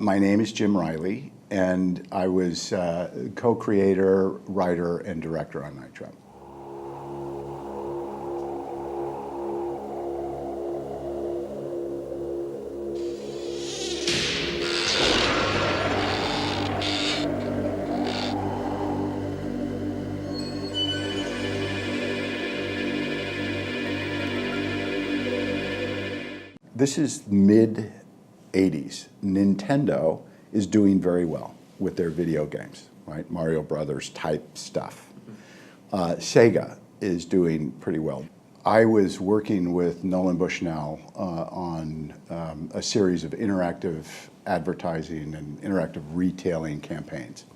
My name is Jim Riley, and I was co-creator, writer, and director on Night Trap. This is mid-'80s. Nintendo is doing very well with their video games, right? Mario Brothers type stuff. Sega is doing pretty well. I was working with Nolan Bushnell on a series of interactive advertising and interactive retailing campaigns.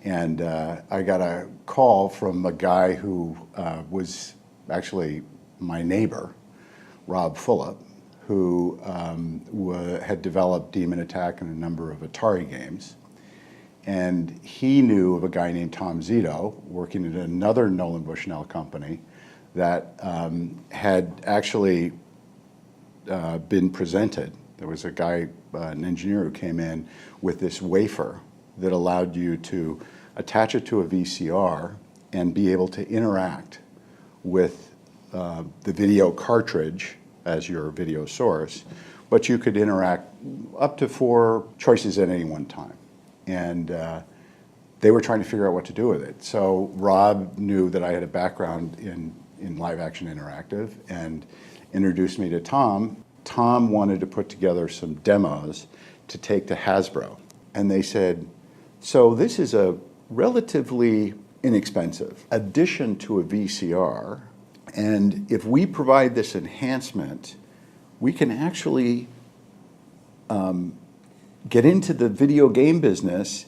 And I got a call from a guy who was actually my neighbor, Rob Fulop, who had developed Demon Attack and a number of Atari games. And he knew of a guy named Tom Zito working at another Nolan Bushnell company that had actually been presented. There was a guy, an engineer, who came in with this wafer that allowed you to attach it to a VCR and be able to interact with the video cartridge as your video source, but you could interact up to 4 choices at any one time. And they were trying to figure out what to do with it. So Rob knew that I had a background in live action interactive and introduced me to Tom. Tom wanted to put together some demos to take to Hasbro. And they said, so this is a relatively inexpensive addition to a VCR. And if we provide this enhancement, we can actually get into the video game business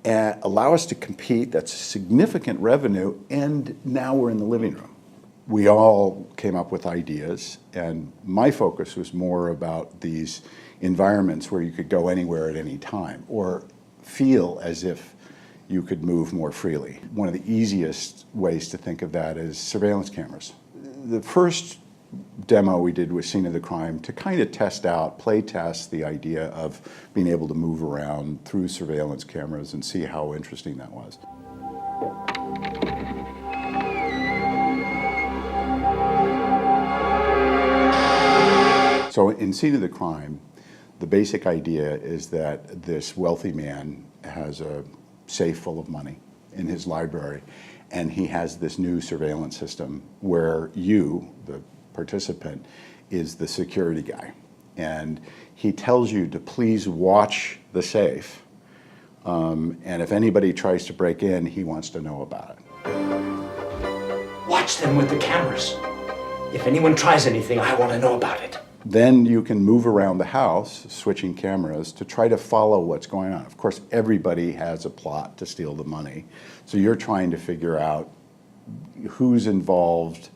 and allow us to compete. That's significant revenue, and now we're in the living room. We all came up with ideas, and my focus was more about these environments where you could go anywhere at any time or feel as if you could move more freely. One of the easiest ways to think of that is surveillance cameras. The first demo we did was Scene of the Crime to kind of test out, play test the idea of being able to move around through surveillance cameras and see how interesting that was. So in Scene of the Crime, the basic idea is that this wealthy man has a safe full of money in his library, and he has this new surveillance system where you, the participant, is the security guy. And he tells you to please watch the safe, and if anybody tries to break in, he wants to know about it. Watch them with the cameras. If anyone tries anything, I want to know about it. Then you can move around the house, switching cameras, to try to follow what's going on. Of course, everybody has a plot to steal the money. So you're trying to figure out who's involved,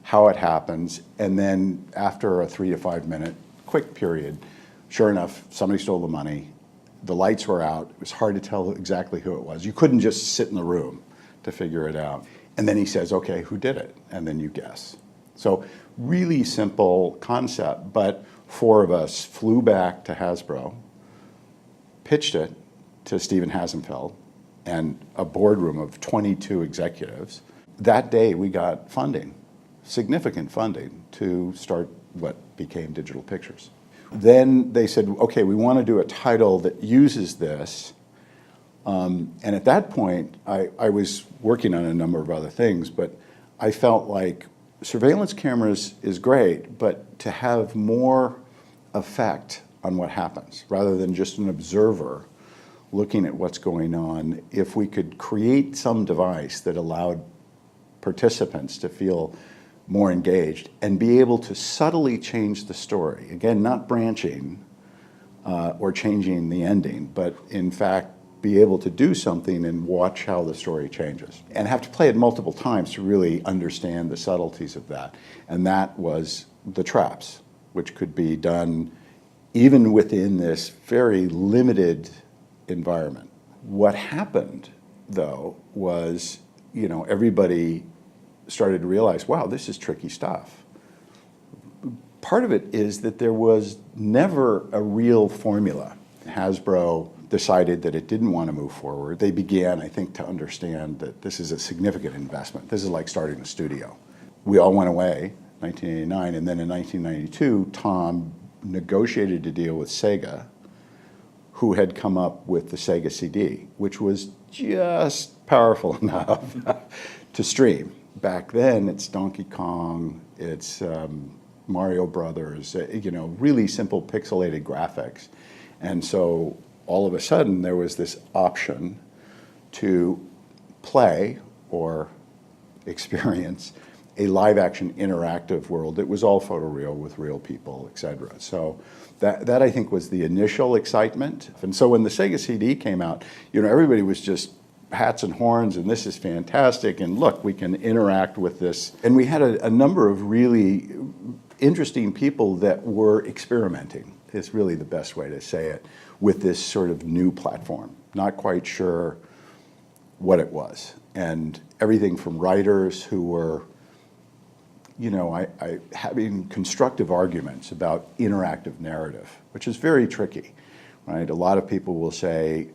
how it happens, and then after a 3 to 5 minute quick period, sure enough, somebody stole the money, the lights were out, it was hard to tell exactly who it was. You couldn't just sit in the room to figure it out. And then he says, okay, who did it? And then you guess. So really simple concept, but 4 of us flew back to Hasbro, pitched it to Stephen Hasenfeld and a boardroom of 22 executives. That day we got funding, significant funding, to start what became Digital Pictures. Then they said, okay, we want to do a title that uses this. And at that point, I was working on a number of other things, but I felt like surveillance cameras is great, but to have more effect on what happens, rather than just an observer looking at what's going on, if we could create some device that allowed participants to feel more engaged and be able to subtly change the story. Again, not branching or changing the ending, but in fact, be able to do something and watch how the story changes. And have to play it multiple times to really understand the subtleties of that. And that was the traps, which could be done even within this very limited environment. What happened, though, was, everybody started to realize, wow, this is tricky stuff. Part of it is that there was never a real formula. Hasbro decided that it didn't want to move forward. They began, I think, to understand that this is a significant investment. This is like starting a studio. We all went away, 1989, and then in 1992, Tom negotiated a deal with Sega, who had come up with the Sega CD, which was just powerful enough to stream. Back then, it's Donkey Kong, it's Mario Brothers, really simple pixelated graphics. And so all of a sudden, there was this option to play or experience a live-action interactive world that was all photoreal with real people, et cetera. So that I think was the initial excitement. And so when the Sega CD came out, everybody was just hats and horns, and this is fantastic, and look, we can interact with this. And we had a number of really interesting people that were experimenting, is really the best way to say it, with this sort of new platform. Not quite sure what it was. And everything from writers who were having constructive arguments about interactive narrative, which is very tricky, right? A lot of people will say,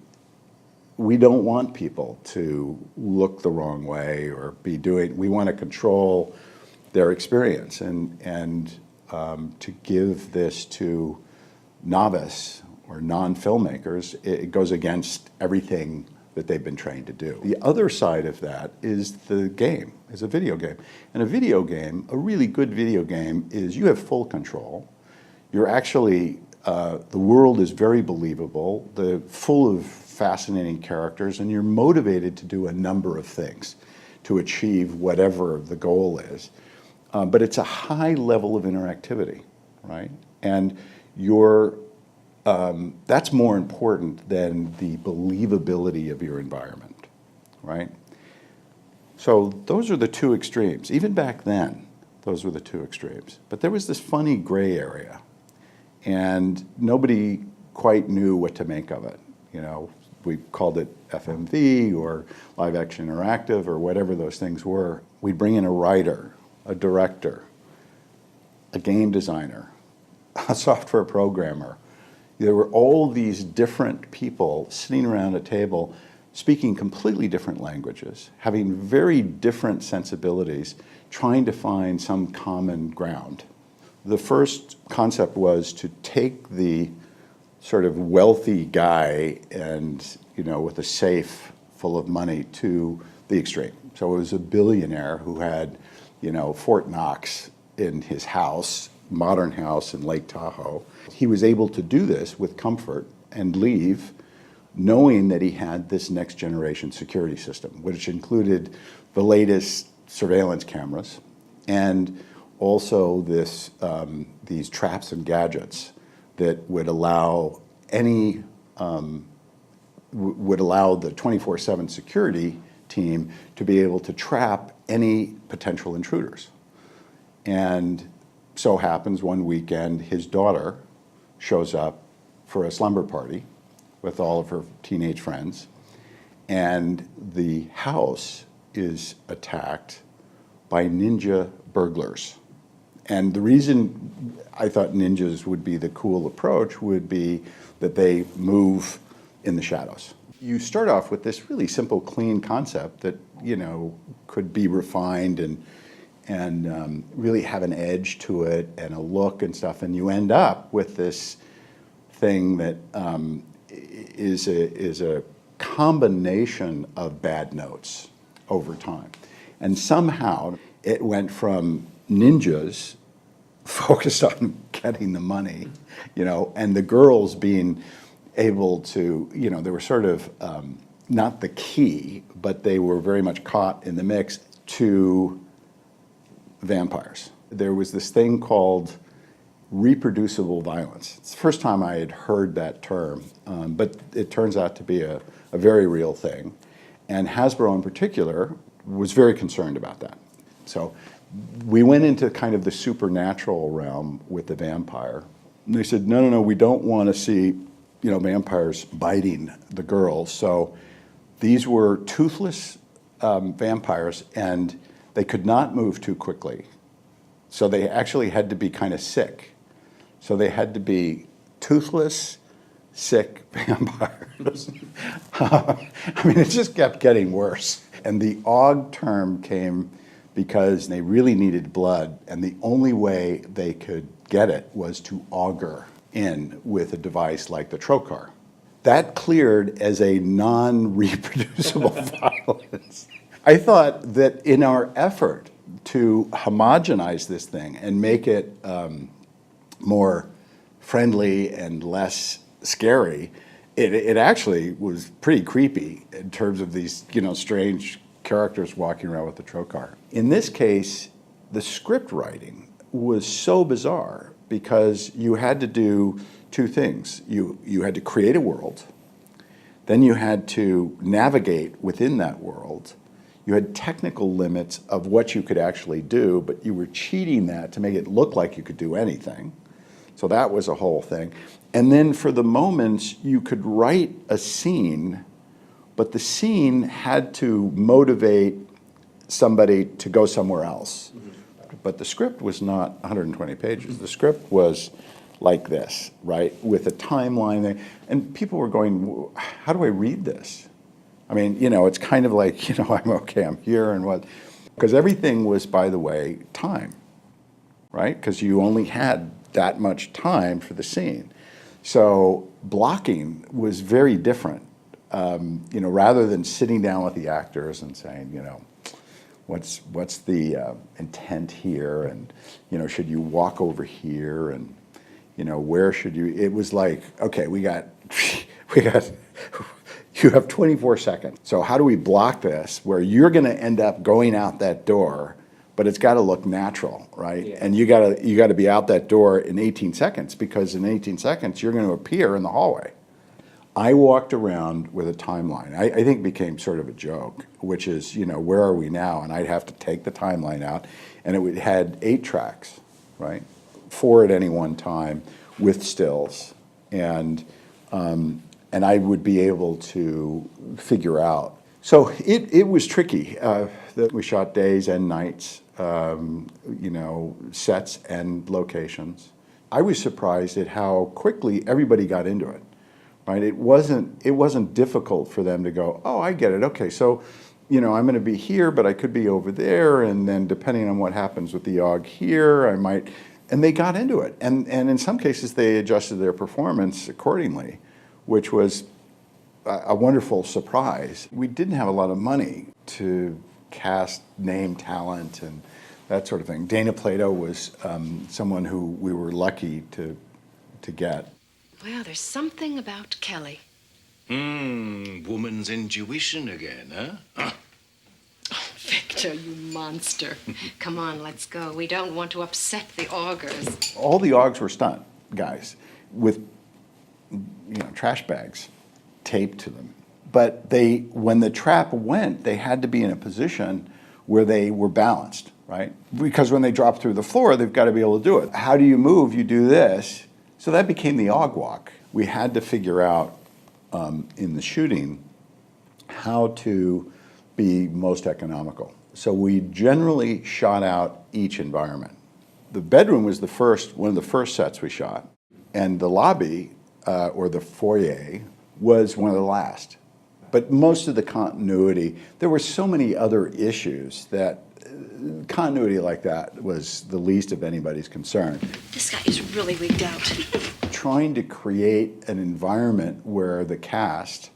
we don't want people to look the wrong way or we want to control their experience and to give this to novice or non-filmmakers, it goes against everything that they've been trained to do. The other side of that is the game, is a video game. And a video game, a really good video game, is you have full control. You're actually, the world is very believable, full of fascinating characters, and you're motivated to do a number of things to achieve whatever the goal is. But it's a high level of interactivity, right? And that's more important than the believability of your environment, right? So those are the two extremes. Even back then, those were the two extremes. But there was this funny gray area, and nobody quite knew what to make of it. We called it FMV or live action interactive or whatever those things were. We'd bring in a writer, a director, a game designer, a software programmer. There were all these different people sitting around a table speaking completely different languages, having very different sensibilities, trying to find some common ground. The first concept was to take the sort of wealthy guy and, with a safe full of money to the extreme. So it was a billionaire who had, Fort Knox in his house, modern house in Lake Tahoe. He was able to do this with comfort and leave knowing that he had this next generation security system, which included the latest surveillance cameras and also these traps and gadgets that would allow the 24/7 security team to be able to trap any potential intruders. And so happens one weekend, his daughter shows up for a slumber party with all of her teenage friends, and the house is attacked by ninja burglars. And the reason I thought ninjas would be the cool approach would be that they move in the shadows. You start off with this really simple, clean concept that, could be refined and really have an edge to it and a look and stuff, and you end up with this thing that is a combination of bad notes over time. And somehow it went from ninjas focused on getting the money, and the girls being able to, they were sort of not the key, but they were very much caught in the mix, to vampires. There was this thing called reproducible violence. It's the first time I had heard that term, but it turns out to be a very real thing. And Hasbro in particular was very concerned about that. So we went into kind of the supernatural realm with the vampire. And they said, no, we don't want to see, vampires biting the girls. So these were toothless vampires, and they could not move too quickly. So they actually had to be kind of sick. So they had to be toothless, sick vampires. I mean, it just kept getting worse. And the aug term came because they really needed blood, and the only way they could get it was to auger in with a device like the trocar. That cleared as a non-reproducible violence. I thought that in our effort to homogenize this thing and make it more friendly and less scary, it actually was pretty creepy in terms of these, strange characters walking around with the trocar. In this case, the script writing was so bizarre because you had to do two things. You had to create a world, then you had to navigate within that world. You had technical limits of what you could actually do, but you were cheating that to make it look like you could do anything. So that was a whole thing. And then for the moments, you could write a scene, but the scene had to motivate somebody to go somewhere else. But the script was not 120 pages. The script was like this, right, with a timeline there. And people were going, how do I read this? I mean, it's kind of like, I'm here and what. Because everything was, by the way, time, right? Because you only had that much time for the scene. So blocking was very different. Rather than sitting down with the actors and saying, what's the intent here, and should you walk over here, and where should you? It was like, okay, we got. You have 24 seconds. So how do we block this where you're going to end up going out that door, but it's got to look natural, right? Yeah. And you got to be out that door in 18 seconds, because in 18 seconds you're going to appear in the hallway. I walked around with a timeline. I think it became sort of a joke, which is, where are we now? And I'd have to take the timeline out, and it had 8 tracks, right? 4 at any one time with stills. And I would be able to figure out. So it was tricky. That we shot days and nights, sets and locations. I was surprised at how quickly everybody got into it. Right? It wasn't difficult for them to go, oh, I get it. Okay, so I'm going to be here, but I could be over there, and then depending on what happens with the aug here, I might. And they got into it, and in some cases they adjusted their performance accordingly, which was a wonderful surprise. We didn't have a lot of money to cast name talent and that sort of thing. Dana Plato was someone who we were lucky to get. Well, there's something about Kelly. Woman's intuition again, huh? Oh, Victor, you monster. Come on, let's go. We don't want to upset the augers. All the augs were stunt guys with trash bags taped to them. But when the trap went, they had to be in a position where they were balanced, right? Because when they drop through the floor, they've got to be able to do it. How do you move? You do this. So that became the aug walk. We had to figure out in the shooting how to be most economical. So we generally shot out each environment. The bedroom was one of the first sets we shot, and the lobby or the foyer was one of the last. But most of the continuity, there were so many other issues that continuity like that was the least of anybody's concern. This guy is really wigged out. Trying to create an environment where the cast,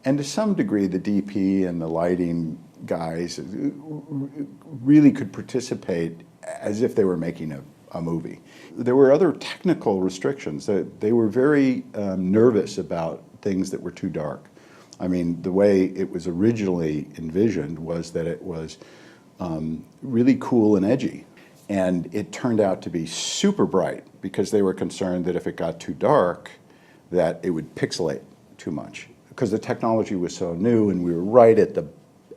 and to some degree the DP and the lighting guys, really could participate as if they were making a movie. There were other technical restrictions. They were very nervous about things that were too dark. I mean, the way it was originally envisioned was that it was really cool and edgy. And it turned out to be super bright because they were concerned that if it got too dark, that it would pixelate too much. Because the technology was so new and we were right at the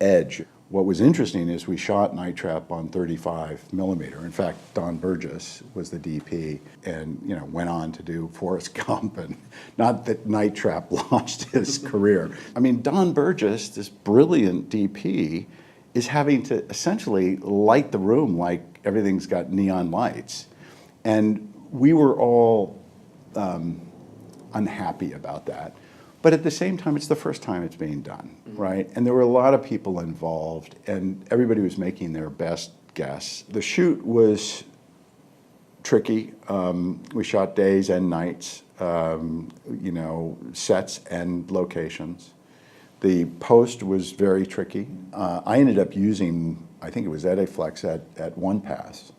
edge. What was interesting is we shot Night Trap on 35 millimeter. In fact, Don Burgess was the DP and went on to do Forrest Gump, and not that Night Trap launched his career. I mean, Don Burgess, this brilliant DP, is having to essentially light the room like everything's got neon lights. And we were all unhappy about that. But at the same time, it's the first time it's being done, right? And there were a lot of people involved, and everybody was making their best guess. The shoot was tricky. We shot days and nights, sets and locations. The post was very tricky. I ended up using, I think it was Ediflex at one pass.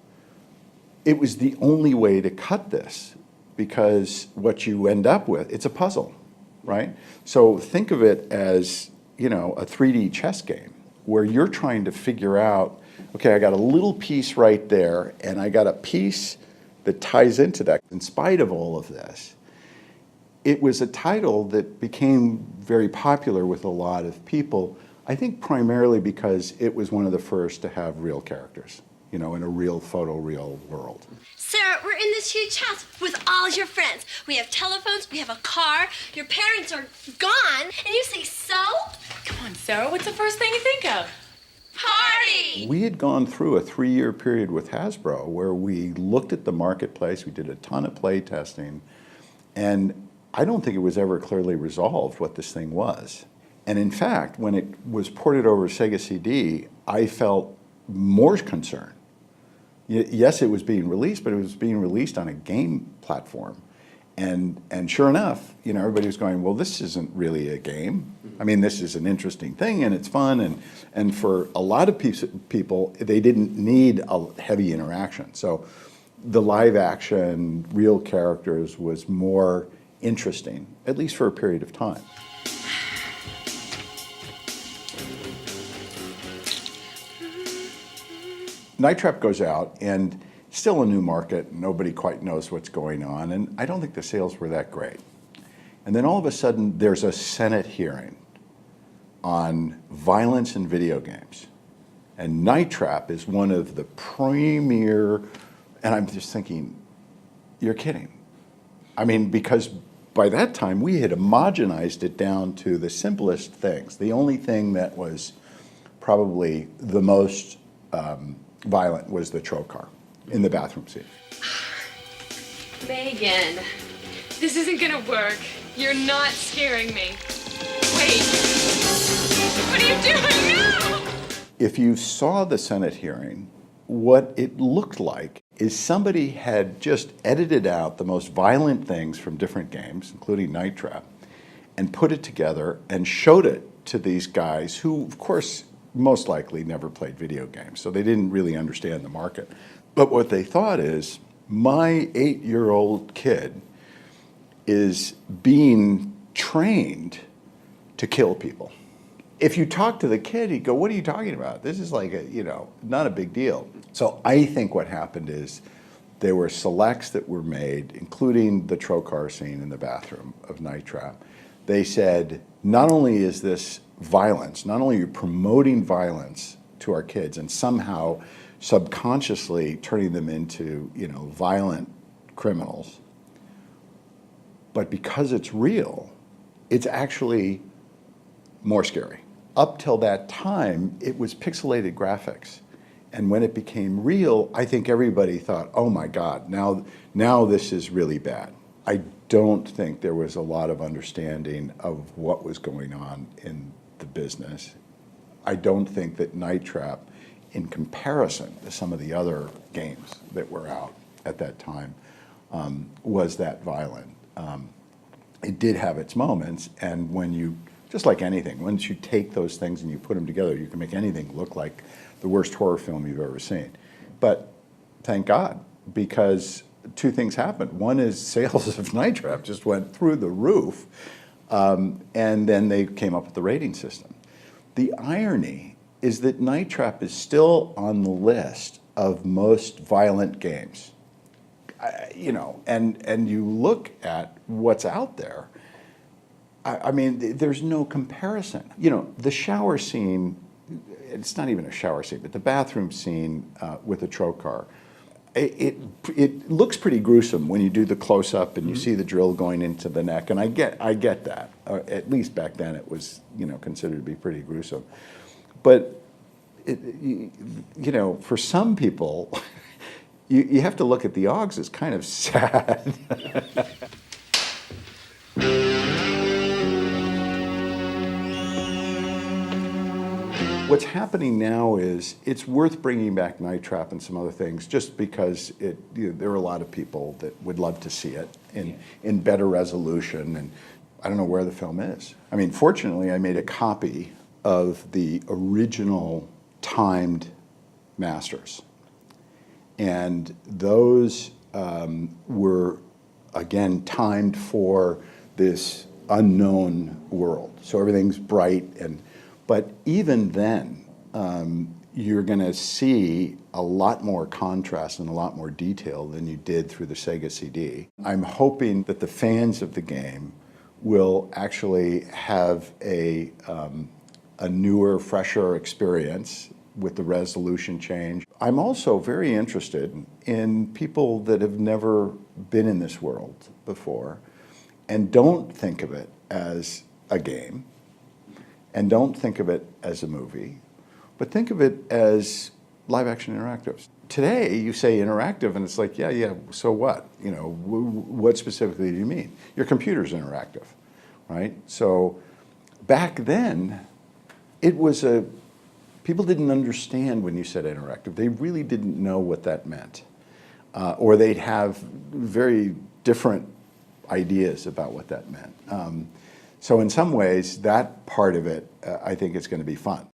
It was the only way to cut this, because what you end up with, it's a puzzle, right? So think of it as, a 3D chess game where you're trying to figure out, okay, I got a little piece right there, and I got a piece that ties into that. In spite of all of this, it was a title that became very popular with a lot of people, I think primarily because it was one of the first to have real characters, in a real photoreal world. Sarah, we're in this huge house with all your friends. We have telephones, we have a car, your parents are gone, and you say so? Come on, Sarah, what's the first thing you think of? Party! We had gone through a 3-year period with Hasbro where we looked at the marketplace, we did a ton of play testing, and I don't think it was ever clearly resolved what this thing was. And in fact, when it was ported over to Sega CD, I felt more concerned. Yes, it was being released, but it was being released on a game platform. And sure enough, everybody was going, well, this isn't really a game. I mean, this is an interesting thing, and it's fun. And for a lot of people, they didn't need a heavy interaction. So the live action, real characters was more interesting, at least for a period of time. Night Trap goes out, and still a new market. Nobody quite knows what's going on, and I don't think the sales were that great. And then all of a sudden, there's a Senate hearing on violence in video games. And Night Trap is one of the premier, and I'm just thinking, you're kidding. I mean, because by that time, we had homogenized it down to the simplest things. The only thing that was probably the most violent was the trocar in the bathroom scene. Megan, this isn't gonna work. You're not scaring me. Wait. What are you doing now? If you saw the Senate hearing, what it looked like is somebody had just edited out the most violent things from different games, including Night Trap, and put it together and showed it to these guys who, of course, most likely never played video games, so they didn't really understand the market. But what they thought is, my 8-year-old kid is being trained to kill people. If you talk to the kid, he'd go, what are you talking about? This is like not a big deal. So I think what happened is there were selects that were made, including the trocar scene in the bathroom of Night Trap. They said, not only is this violence, not only are you promoting violence to our kids and somehow subconsciously turning them into, violent criminals, but because it's real, it's actually more scary. Up till that time, it was pixelated graphics. And when it became real, I think everybody thought, oh my God, now this is really bad. I don't think there was a lot of understanding of what was going on in the business. I don't think that Night Trap, in comparison to some of the other games that were out at that time, was that violent. It did have its moments, and when you, just like anything, once you take those things and you put them together, you can make anything look like the worst horror film you've ever seen. But thank God, because two things happened. One is sales of Night Trap just went through the roof, and then they came up with the rating system. The irony is that Night Trap is still on the list of most violent games. And you look at what's out there, I mean, there's no comparison. The shower scene, it's not even a shower scene, but the bathroom scene with the trocar, it looks pretty gruesome when you do the close-up and you see the drill going into the neck, and I get that. At least back then it was, considered to be pretty gruesome. But, for some people, you have to look at the Augs as kind of sad. What's happening now is it's worth bringing back Night Trap and some other things just because there are a lot of people that would love to see it in better resolution, and I don't know where the film is. I mean, fortunately, I made a copy of the original timed masters, and those were, again, timed for this unknown world. So everything's bright, but even then, you're going to see a lot more contrast and a lot more detail than you did through the Sega CD. I'm hoping that the fans of the game will actually have a newer, fresher experience with the resolution change. I'm also very interested in people that have never been in this world before and don't think of it as a game and don't think of it as a movie, but think of it as live action interactives. Today, you say interactive and it's like, yeah, so what? You know, what specifically do you mean? Your computer's interactive, right? So back then, it was people didn't understand when you said interactive. They really didn't know what that meant. Or they'd have very different ideas about what that meant. So in some ways, that part of it, I think is going to be fun.